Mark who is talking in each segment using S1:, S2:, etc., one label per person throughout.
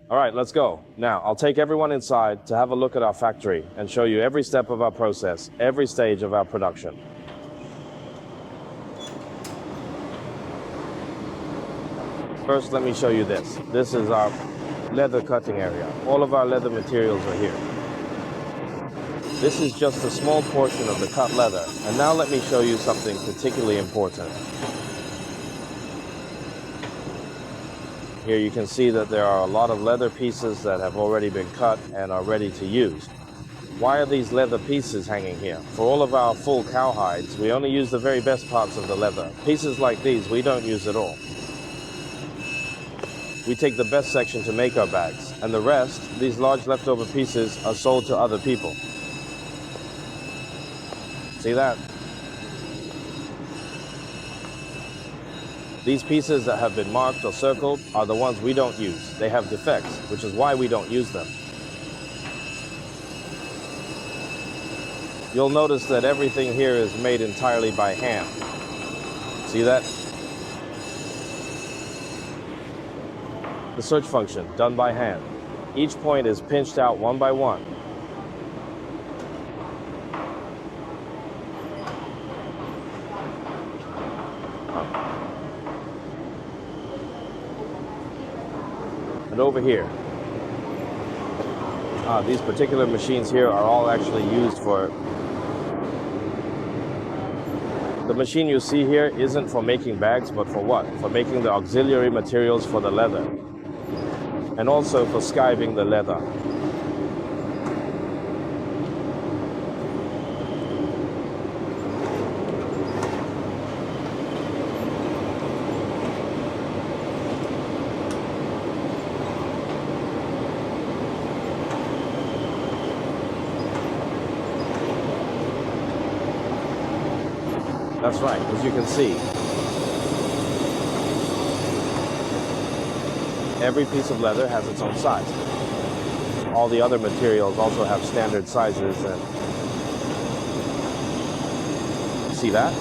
S1: All right, let's go. Now, I'll take everyone inside to have a look at our factory and show you every step of our process, every stage of our production. First, let me show you this. This is our leather cutting area. All of our leather materials are here. This is just a small portion of the cut leather. And now let me show you something particularly important. Here you can see that there are a lot of leather pieces that have already been cut and are ready to use. Why are these leather pieces hanging here? For all of our full cowhides, we only use the very best parts of the leather. Pieces like these, we don't use at all. We take the best section to make our bags, and the rest, these large leftover pieces, are sold to other people. See that? These pieces that have been marked or circled are the ones we don't use. They have defects, which is why we don't use them. You'll notice that everything here is made entirely by hand. See that? The search function, done by hand. Each point is pinched out one by one. And over here, these particular machines here are all actually used for... The machine you see here isn't for making bags, but for what? For making the auxiliary materials for the leather. And also for skiving the leather. That's right, as you can see. Every piece of leather has its own size. All the other materials also have standard sizes. And see that?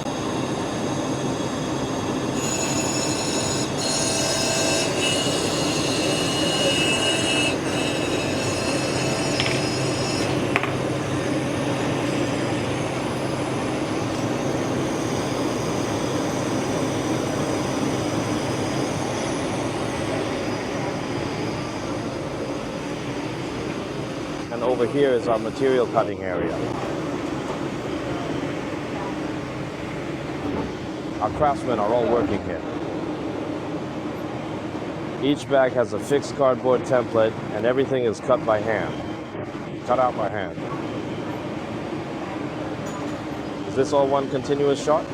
S1: And over here is our material cutting area. Our craftsmen are all working here. Each bag has a fixed cardboard template and everything is cut by hand. Cut out by hand. Is this all one continuous shot?